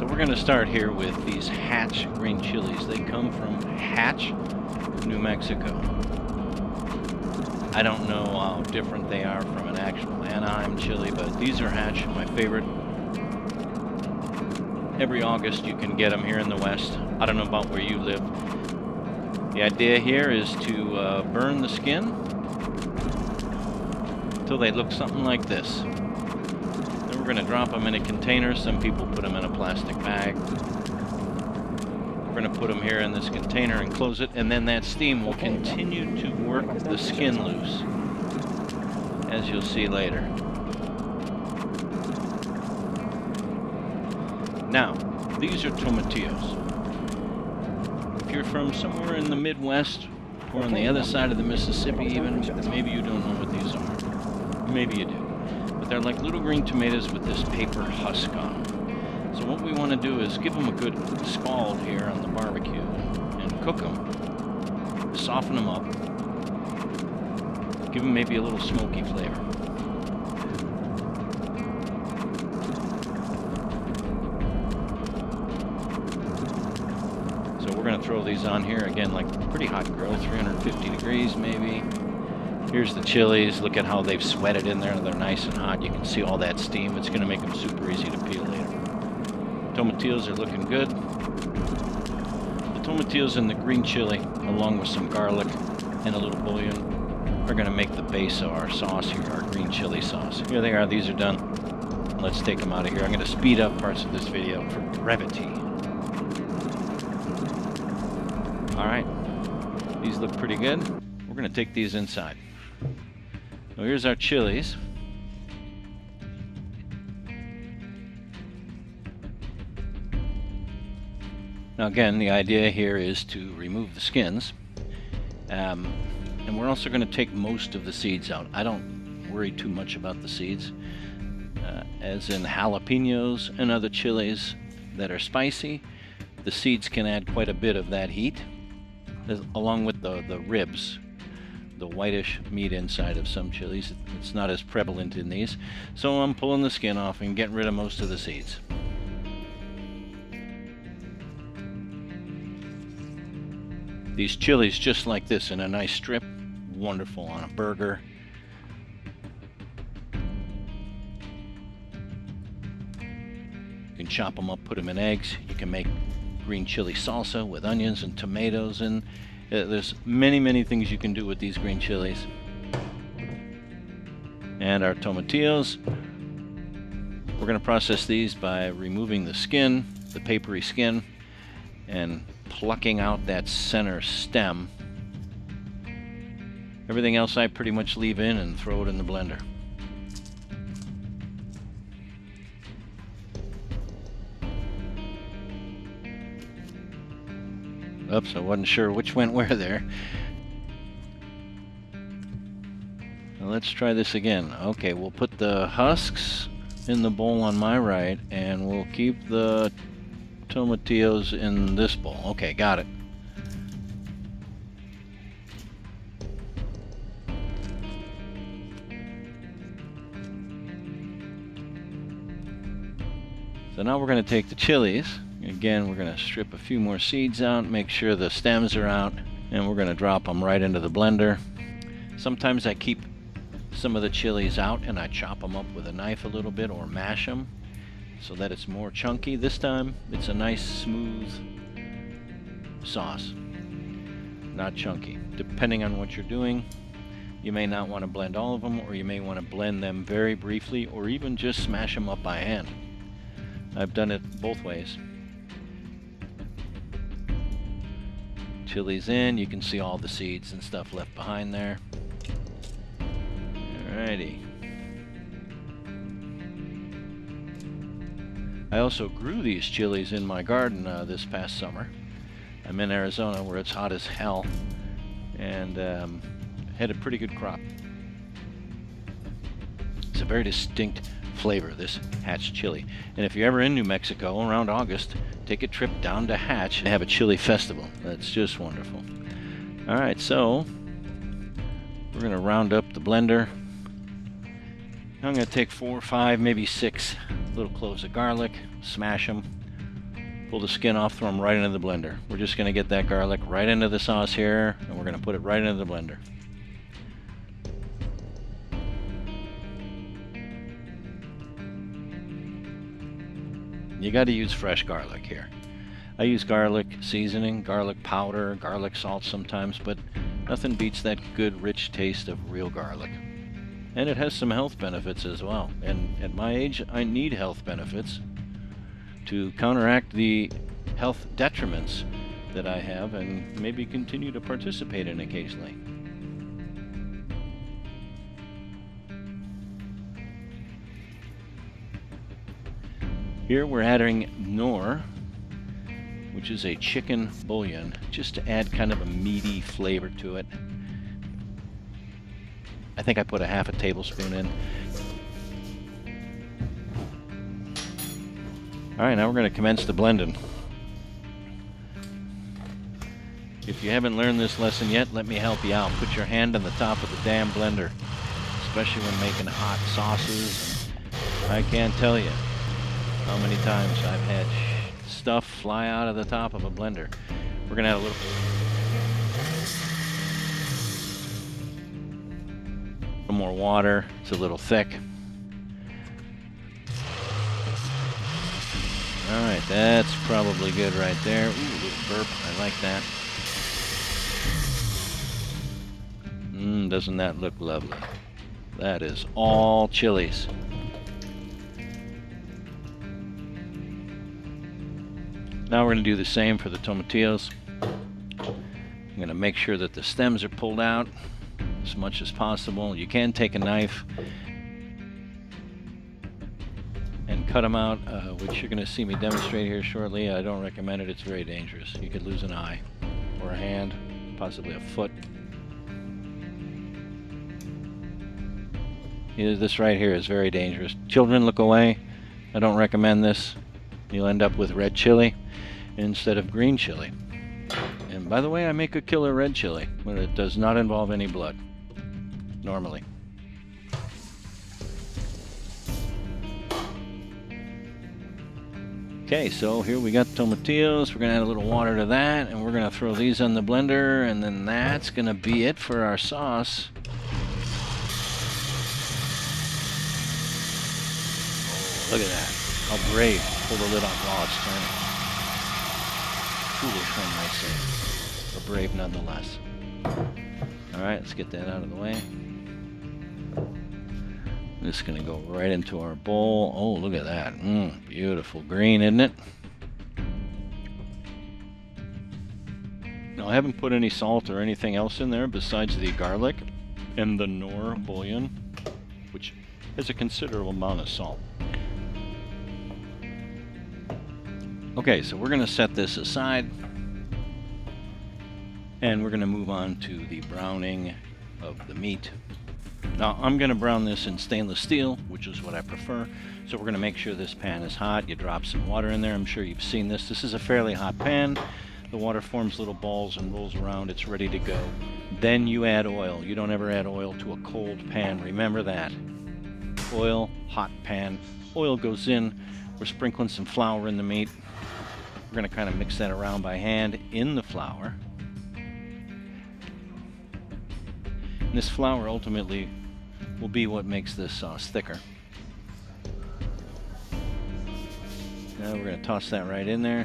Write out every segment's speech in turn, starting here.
So we're going to start here with these Hatch green chilies. They come from Hatch, New Mexico. I don't know how different they are from an actual Anaheim chili, but these are Hatch, my favorite. Every August you can get them here in the West. I don't know about where you live. The idea here is to burn the skin until they look something like this. Then we're going to drop them in a container. Some people put them in a plastic bag. We're going to put them here in this container and close it, and then that steam will continue to work the skin loose, as you'll see later. Now, these are tomatillos. If you're from somewhere in the Midwest or on the other side of the Mississippi even, maybe you don't know what these are. Maybe you do. But they're like little green tomatoes with this paper husk on them. So what we want to do is give them a good scald here on the barbecue and cook them. Soften them up. Give them maybe a little smoky flavor. We're going to throw these on here again, like pretty hot grill, 350 degrees maybe. Here's the chilies. Look at how they've sweated in there. They're nice and hot. You can see all that steam. It's going to make them super easy to peel later. Tomatillos are looking good. The tomatillos and the green chili, along with some garlic and a little bouillon, are going to make the base of our sauce here, our green chili sauce. Here they are. These are done. Let's take them out of here. I'm going to speed up parts of this video for brevity. Alright, these look pretty good. We're going to take these inside. So here's our chilies. Now again, the idea here is to remove the skins. And we're also going to take most of the seeds out. I don't worry too much about the seeds. As in jalapenos and other chilies that are spicy, the seeds can add quite a bit of that heat, along with the ribs, the whitish meat inside of some chilies. It's not as prevalent in these. So I'm pulling the skin off and getting rid of most of the seeds. These chilies just like this in a nice strip, wonderful on a burger. You can chop them up, put them in eggs. You can make green chili salsa with onions and tomatoes, and there's many things you can do with these green chilies. And our tomatillos, we're going to process these by removing the skin, the papery skin, and plucking out that center stem. Everything else I pretty much leave in and throw it in the blender. Oops, I wasn't sure which went where there. Now let's try this again. Okay, we'll put the husks in the bowl on my right, and we'll keep the tomatillos in this bowl. Okay, got it. So now we're going to take the chilies. Again, we're going to strip a few more seeds out, make sure the stems are out, and we're going to drop them right into the blender. Sometimes I keep some of the chilies out and I chop them up with a knife a little bit or mash them so that it's more chunky. This time it's a nice smooth sauce, not chunky. Depending on what you're doing, you may not want to blend all of them, or you may want to blend them very briefly, or even just smash them up by hand. I've done it both ways. Chilies in, you can see all the seeds and stuff left behind there. Alrighty. I also grew these chilies in my garden this past summer. I'm in Arizona where it's hot as hell, and had a pretty good crop. It's a very distinct flavor, this Hatch chili. And if you're ever in New Mexico around August, take a trip down to Hatch and have a chili festival. That's just wonderful. Alright, so we're going to round up the blender. I'm going to take 4 or 5, maybe 6 little cloves of garlic, smash them, Pull the skin off, throw them right into the blender. We're just going to get that garlic right into the sauce here, and we're going to put it right into the blender. You got to use fresh garlic here. I use garlic seasoning, garlic powder, garlic salt sometimes, but nothing beats that good, rich taste of real garlic. And it has some health benefits as well. And at my age, I need health benefits to counteract the health detriments that I have and maybe continue to participate in occasionally. Here we're adding nor, which is a chicken bouillon, just to add kind of a meaty flavor to it. I think I put a half a tablespoon in. Alright, now we're going to commence the blending. If you haven't learned this lesson yet, let me help you out. Put your hand on the top of the damn blender, especially when making hot sauces. And I can't tell you how many times I've had stuff fly out of the top of a blender. We're going to add a little more water. It's a little thick. Alright, that's probably good right there. Ooh, a little burp. I like that. Doesn't that look lovely? That is all chilies. Now we're going to do the same for the tomatillos. I'm going to make sure that the stems are pulled out as much as possible. You can take a knife and cut them out, which you're going to see me demonstrate here shortly. I don't recommend it. It's very dangerous. You could lose an eye or a hand, possibly a foot. This right here is very dangerous. Children, look away. I don't recommend this. You'll end up with red chili instead of green chili. And by the way, I make a killer red chili, but it does not involve any blood, normally. Okay, so here we got tomatillos. We're going to add a little water to that, and we're going to throw these in the blender, and then that's going to be it for our sauce. Oh, look at that. How brave. Pull the lid off while it's turning. Foolish, one might say, but brave nonetheless. Alright, let's get that out of the way. This is going to go right into our bowl. Oh, look at that. Beautiful green, isn't it? Now, I haven't put any salt or anything else in there besides the garlic and the nor bouillon, which has a considerable amount of salt. Okay, so we're going to set this aside, and we're going to move on to the browning of the meat. Now, I'm going to brown this in stainless steel, which is what I prefer. So we're going to make sure this pan is hot. You drop some water in there. I'm sure you've seen this. This is a fairly hot pan. The water forms little balls and rolls around. It's ready to go. Then you add oil. You don't ever add oil to a cold pan. Remember that. Oil, hot pan. Oil goes in. We're sprinkling some flour in the meat. We're going to kind of mix that around by hand in the flour. And this flour ultimately will be what makes this sauce thicker. Now we're going to toss that right in there.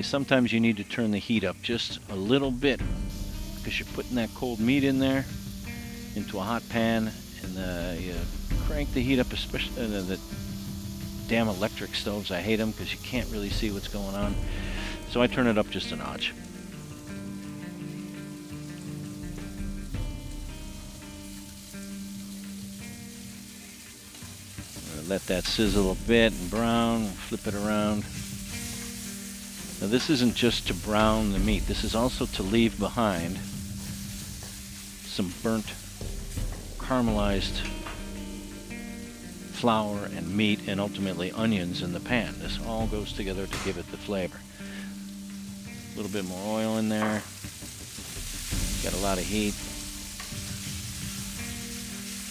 Sometimes you need to turn the heat up just a little bit because you're putting that cold meat in there into a hot pan, and you crank the heat up, especially the damn electric stoves. I hate them because you can't really see what's going on. So I turn it up just a notch. Let that sizzle a bit and brown, flip it around. Now this isn't just to brown the meat, this is also to leave behind some burnt, caramelized flour and meat and ultimately onions in the pan. This all goes together to give it the flavor. A little bit more oil in there. Got a lot of heat.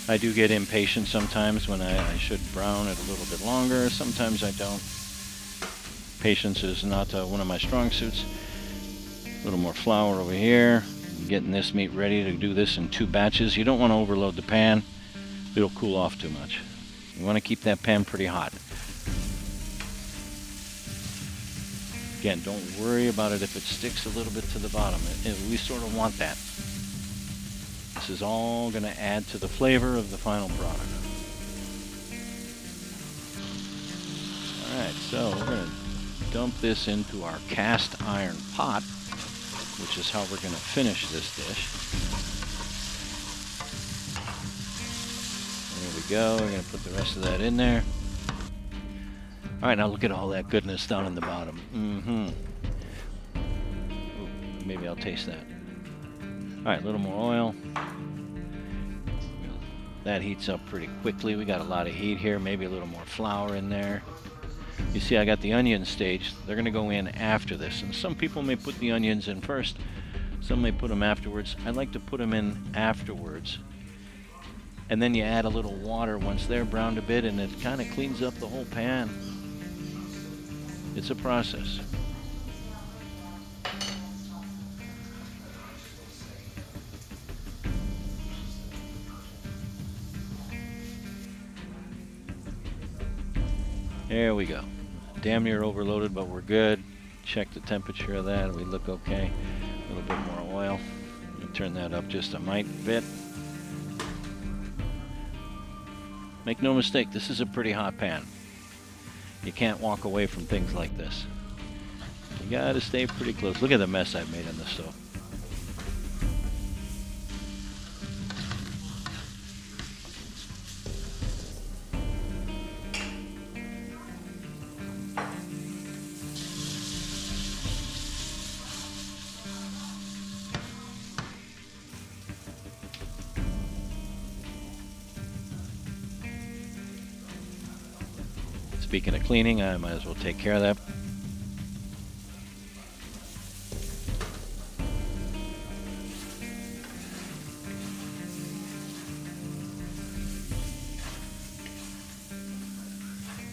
I do get impatient sometimes when I should brown it a little bit longer. Sometimes I don't. Patience is not one of my strong suits. A little more flour over here. I'm getting this meat ready to do this in 2 batches. You don't want to overload the pan. It'll cool off too much. You want to keep that pan pretty hot. Again, don't worry about it if it sticks a little bit to the bottom. We sort of want that. This is all going to add to the flavor of the final product. Alright, so we're going to dump this into our cast iron pot, which is how we're going to finish this dish. There we go. We're going to put the rest of that in there. Alright, now look at all that goodness down in the bottom. Ooh, maybe I'll taste that. Alright, a little more oil. That heats up pretty quickly. We got a lot of heat here. Maybe a little more flour in there. You see, I got the onions staged. They're going to go in after this. And some people may put the onions in first. Some may put them afterwards. I like to put them in afterwards. And then you add a little water once they're browned a bit, and it kind of cleans up the whole pan. It's a process. There we go. Damn near overloaded, but we're good. Check the temperature of that. We look okay. A little bit more oil. Turn that up just a mite bit. Make no mistake, this is a pretty hot pan. You can't walk away from things like this. You gotta stay pretty close. Look at the mess I've made on this stove. Speaking of cleaning, I might as well take care of that.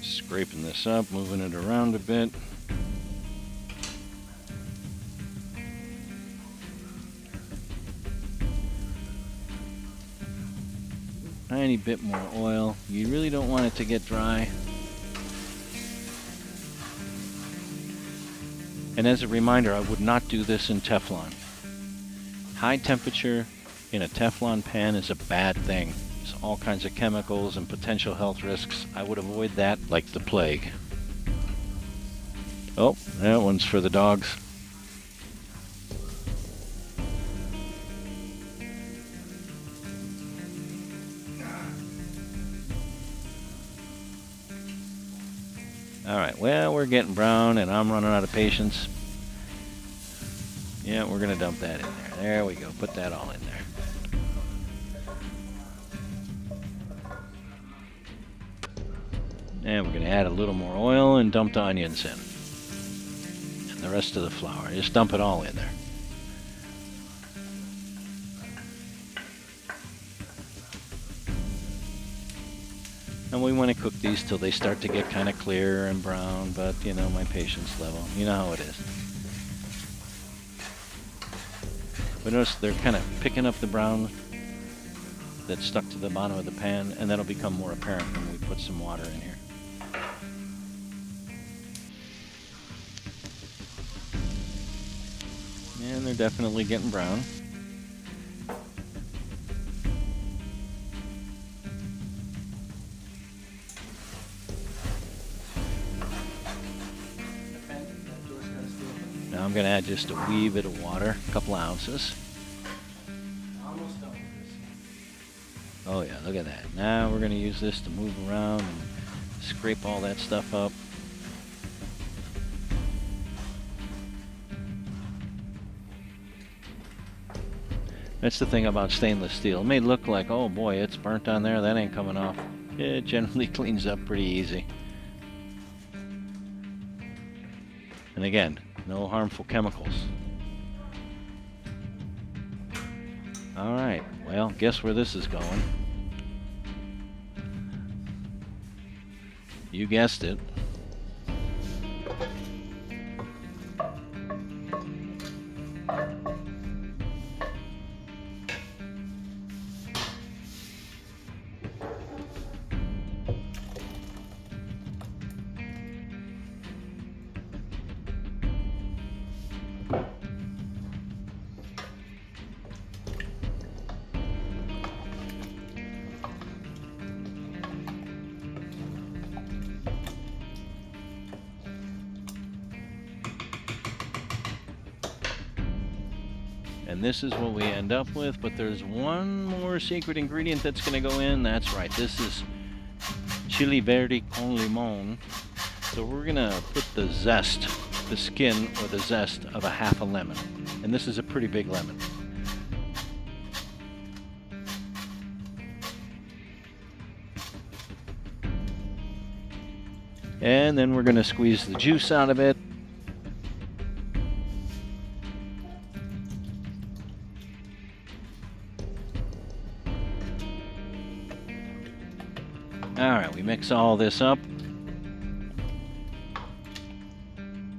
Scraping this up, moving it around a bit. Tiny bit more oil. You really don't want it to get dry. And as a reminder, I would not do this in Teflon. High temperature in a Teflon pan is a bad thing. There's all kinds of chemicals and potential health risks. I would avoid that like the plague. Oh, that one's for the dogs. Alright, well, we're getting brown and I'm running out of patience. Yeah, we're going to dump that in there. There we go. Put that all in there. And we're going to add a little more oil and dump the onions in. And the rest of the flour. Just dump it all in there. And we want to cook these till they start to get kind of clear and brown, but you know, my patience level, you know how it is. But notice they're kind of picking up the brown that's stuck to the bottom of the pan, and that'll become more apparent when we put some water in here. And they're definitely getting brown. Now I'm going to add just a wee bit of water, a couple ounces. Almost done with this. Oh yeah, look at that. Now we're going to use this to move around and scrape all that stuff up. That's the thing about stainless steel. It may look like, oh boy, it's burnt on there, that ain't coming off. It generally cleans up pretty easy. And again, no harmful chemicals. Alright, well, guess where this is going. You guessed it. And this is what we end up with, but there's one more secret ingredient that's going to go in. That's right, this is Chili Verde con Limon. So we're going to put the zest, the skin or the zest of a half a lemon. And this is a pretty big lemon. And then we're going to squeeze the juice out of it. Alright, we mix all this up.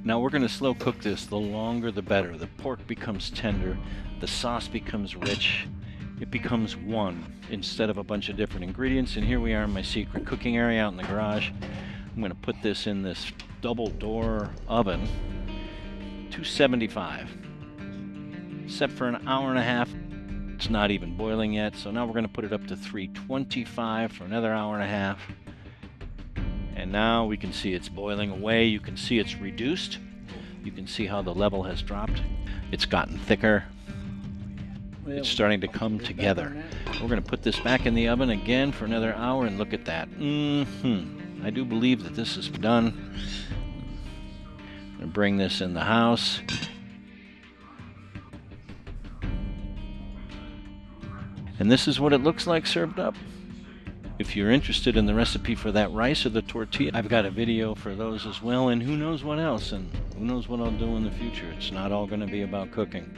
Now we're going to slow cook this. The longer the better. The pork becomes tender, the sauce becomes rich, it becomes one instead of a bunch of different ingredients. And here we are in my secret cooking area out in the garage. I'm going to put this in this double door oven, 275. Set for an hour and a half. It's not even boiling yet, so now we're going to put it up to 325 for another hour and a half. And now we can see it's boiling away. You can see it's reduced. You can see how the level has dropped. It's gotten thicker. It's starting to come together. We're going to put this back in the oven again for another hour, and look at that. I do believe that this is done. I'm going to bring this in the house. And this is what it looks like served up. If you're interested in the recipe for that rice or the tortilla, I've got a video for those as well, and who knows what else, and who knows what I'll do in the future. It's not all going to be about cooking.